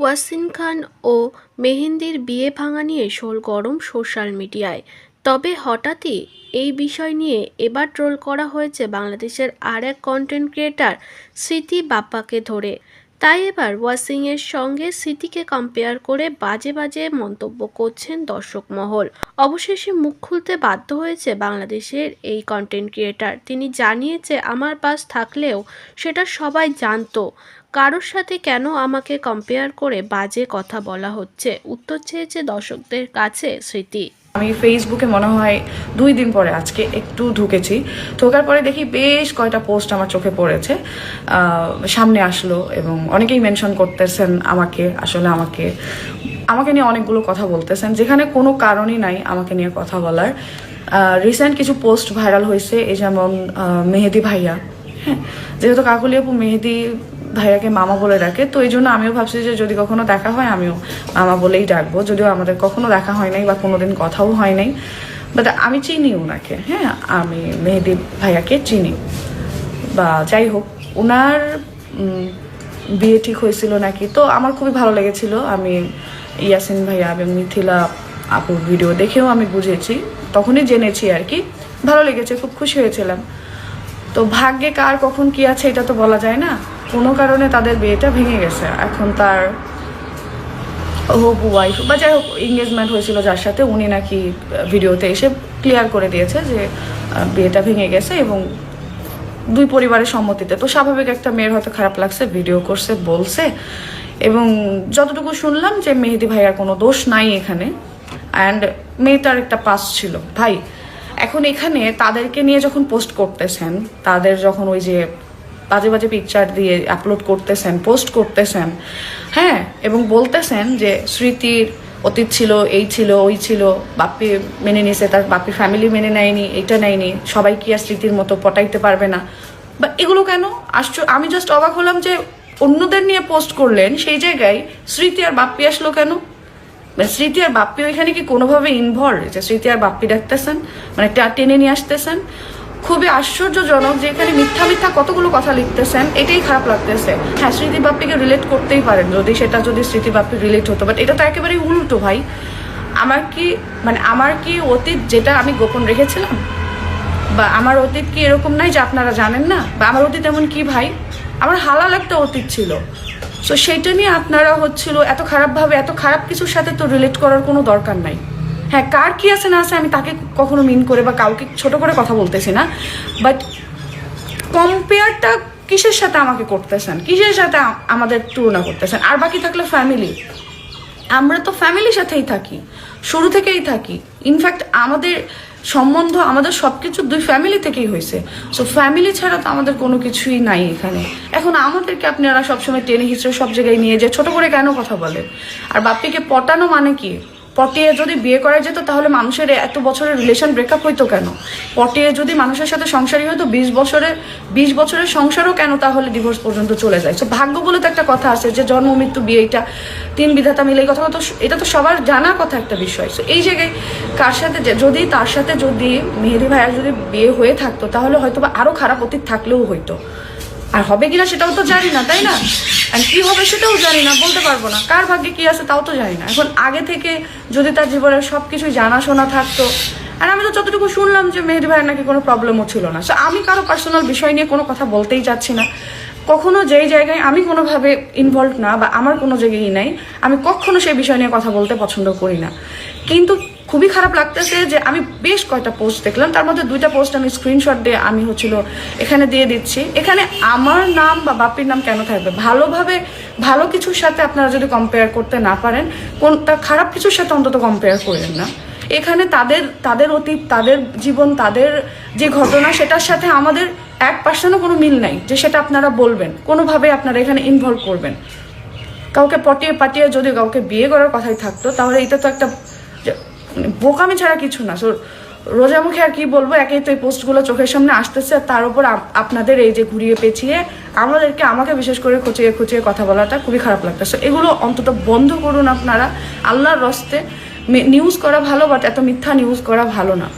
ওয়াসিম খান ও মেহেদীর বিয়ে ভাঙা নিয়ে শোরগরম সোশ্যাল মিডিয়ায়। তবে হঠাৎই এই বিষয় নিয়ে এবার ট্রোল করা হয়েছে বাংলাদেশের আর এক কন্টেন্ট ক্রিয়েটার স্মৃতি বাপ্পাকে ধরে। তাই এবার ওয়াসিমের সঙ্গে স্মৃতিকে কম্পেয়ার করে বাজে বাজে মন্তব্য করছেন দর্শক মহল। অবশেষে মুখ খুলতে বাধ্য হয়েছে বাংলাদেশের এই কন্টেন্ট ক্রিয়েটার। তিনি জানিয়েছে, আমার পাশ থাকলেও সেটা সবাই জানতো, কারোর সাথে কেন আমাকে কম্পেয়ার করে বাজে কথা বলা হচ্ছে। উত্তর চেয়েছে দর্শকদের কাছে স্মৃতি। আমি ফেসবুকে মনে হয় 2 দিন পরে আজকে একটু ঢুকেছি। ঢোকার পরে দেখি বেশ কয়টা পোস্ট আমার চোখে পড়েছে, সামনে আসলো এবং অনেকেই মেনশন করতেছেন আমাকে নিয়ে অনেকগুলো কথা বলতেছেন, যেখানে কোনো কারণই নাই আমাকে নিয়ে কথা বলার। রিসেন্ট কিছু পোস্ট ভাইরাল হয়েছে, এই যেমন মেহেদি ভাইয়া, হ্যাঁ, যেহেতু কাকলি আপু মেহেদি ভাইয়াকে মামা বলে ডাকে, তো এই জন্য আমিও ভাবছি যে যদি কখনো দেখা হয় আমিও মামা বলেই ডাকবো, যদিও আমাদের কখনো দেখা হয় নাই বা কোনোদিন কথাও হয় নাই, বাট আমি চিনি ওনাকে। হ্যাঁ, আমি মেহেদি ভাইয়াকে চিনি। বা যাই হোক, ওনার বিয়ে ঠিক হয়েছিল নাকি, তো আমার খুবই ভালো লেগেছিল। আমি ইয়াসিন ভাইয়া এবং মিথিলা আপুর ভিডিও দেখেও আমি বুঝেছি, তখনই জেনেছি আর কি, ভালো লেগেছে, খুব খুশি হয়েছিলাম। তো ভাগ্যে কার কখন কি আছে এটা তো বলা যায় না। কোনো কারণে তাদের বিয়েটা ভেঙে গেছে। এখন তার ওয়াইফ বা যাই হোক এঙ্গেজমেন্ট হয়েছিল যার সাথে, উনি নাকি ভিডিওতে এসে ক্লিয়ার করে দিয়েছে যে বিয়েটা ভেঙে গেছে এবং 2 পরিবারের সম্মতিতে। তো স্বাভাবিক একটা মেয়ের হয়তো খারাপ লাগছে, ভিডিও করছে, বলছে। এবং যতটুকু শুনলাম যে মেহেদি ভাইয়ার কোনো দোষ নাই এখানে, অ্যান্ড মেয়েটার একটা পাস ছিল ভাই। এখন এখানে তাদেরকে নিয়ে যখন পোস্ট করতেছেন, তাদের যখন ওই যে বাজে বাজে পিকচার দিয়ে আপলোড করতেছেন, পোস্ট করতেছেন, হ্যাঁ, এবং বলতেছেন যে স্মৃতির অতীত ছিল, এই ছিল, ওই ছিল, বাপ্পি মেনে নিয়েছে, তার বাপ্পির ফ্যামিলি মেনে নেয়নি, এইটা নেয়নি, সবাই কি আর স্মৃতির মতো পটাইতে পারবে না, বা এগুলো কেন আমি জাস্ট অবাক হলাম যে অন্যদের নিয়ে পোস্ট করলেন, সেই জায়গায় স্মৃতি আর বাপ্পি আসলো কেন? স্মৃতি আর বাপ্পি ওইখানে কি কোনোভাবে ইনভলভ, যে স্মৃতি আর বাপ্পি ডাকতেছেন, মানে টেনে নিয়ে আসতেছেন? খুবই আশ্চর্যজনক যে এখানে মিথ্যা মিথ্যা কতগুলো কথা লিখতেছেন, এটাই খারাপ লাগতেছে। হ্যাঁ, স্মৃতি বাপ্পিকে রিলেট করতেই পারেন যদি স্মৃতি বাপ্পি রিলেট হতো, বাট এটা তো একেবারেই উল্টো ভাই। আমার কি অতীত যেটা আমি গোপন রেখেছিলাম, বা আমার অতীত কি এরকম নাই যে আপনারা জানেন না, বা আমার অতীত এমন কি ভাই? আমার হালাল একটা অতীত ছিল, সো সেইটা নিয়ে আপনারা এত খারাপভাবে, এত খারাপ কিছুর সাথে তো রিলেট করার কোনো দরকার নাই। হ্যাঁ, কার কি আছে না আছে আমি তাকে কখনো মিন করে বা কাউকে ছোট করে কথা বলতেছি না, বাট কম্পেয়ারটা কিসের সাথে আমাকে করতেছেন, কিসের সাথে আমাদের তুলনা করতেছেন? আর বাকি থাকলে ফ্যামিলি, আমরা তো ফ্যামিলির সাথেই থাকি, শুরু থেকেই থাকি। ইনফ্যাক্ট আমাদের সম্বন্ধ, আমাদের সব কিছু 2 ফ্যামিলি থেকেই হয়েছে। সো ফ্যামিলি ছাড়া তো আমাদের কোনো কিছুই নাই এখানে। এখন আমাদেরকে আপনারা সবসময় টেনে হিচড়ে সব জায়গায় নিয়ে যে ছোট করে কেন কথা বলেন? আর বাপ্পিকে পটানো মানে কি? পটিয়ে যদি বিয়ে করা যেত তাহলে মানুষের এত বছরের রিলেশন ব্রেকআপ হইতো কেন? পটিয়ে যদি মানুষের সাথে সংসারই হয়তো 20 বছরের সংসারও কেন তাহলে ডিভোর্স পর্যন্ত চলে যায়? তো ভাগ্য বলে তো একটা কথা আছে যে জন্ম মৃত্যু বিয়ে, এটা 3 বিধাতা মিলে, এই কথা তো, এটা তো সবার জানা কথা একটা বিষয়। তো এই জায়গায় তার সাথে যদি মেহেদি ভাইয়ার যদি বিয়ে হয়ে থাকতো তাহলে হয়তো বা আরো খারাপ অতীত থাকলেও হইতো। আর হবে কিনা সেটাও তো জানি না, তাই না? আর কি হবে সেটাও জানি না, বলতে পারবো না। কার ভাগ্যে কি আছে তাও তো জানি না। এখন আগে থেকে যদি তার জীবনের সবকিছুই জানাশোনা থাকতো, আর আমি তো যতটুকু শুনলাম যে মেহেদি ভাইয়ের নাকি কোনো প্রবলেমও ছিল না। সো আমি কারো পার্সোনাল বিষয় নিয়ে কোনো কথা বলতেই চাচ্ছি না। কখনো যেই জায়গায় আমি কোনোভাবে ইনভলভ না বা আমার কোনো জায়গায় নাই, আমি কখনো সেই বিষয় নিয়ে কথা বলতে পছন্দ করি না। কিন্তু খুবই খারাপ লাগতেছে যে আমি বেশ কয়টা পোস্ট দেখলাম, তার মধ্যে 2টা পোস্ট আমি স্ক্রিনশট দিয়ে আমি এখানে দিয়ে দিচ্ছি। এখানে আমার নাম বা বাপ্পির নাম কেন থাকবে? ভালো কিছুর সাথে আপনারা যদি কম্পেয়ার করতে না পারেন, কোনটা খারাপ কিছুর সাথে অন্তত কম্পেয়ার করেন না। এখানে তাদের অতীত, তাদের জীবন, তাদের যে ঘটনা, সেটার সাথে আমাদের 1% কোনো মিল নাই যে সেটা আপনারা বলবেন, কোনোভাবে আপনারা এখানে ইনভলভ করবেন। কাউকে পাটিয়ে যদি কাউকে বিয়ে করার কথাই থাকতো তাহলে এটা তো একটা বোকামি ছাড়া কিছু না। রোজা মুখে আর কি বলবো, একেই তো এই পোস্টগুলো চোখের সামনে আসতেছে, তার উপর আপনাদের এই যে ঘুরিয়ে পেঁচিয়ে আমাকে বিশেষ করে খুঁচিয়ে কথা বলাটা খুবই খারাপ লাগতেছে। এগুলো অন্তত বন্ধ করুন আপনারা, আল্লাহর রস্তে। নিউজ করা ভালো, বাট এত মিথ্যা নিউজ করা ভালো না।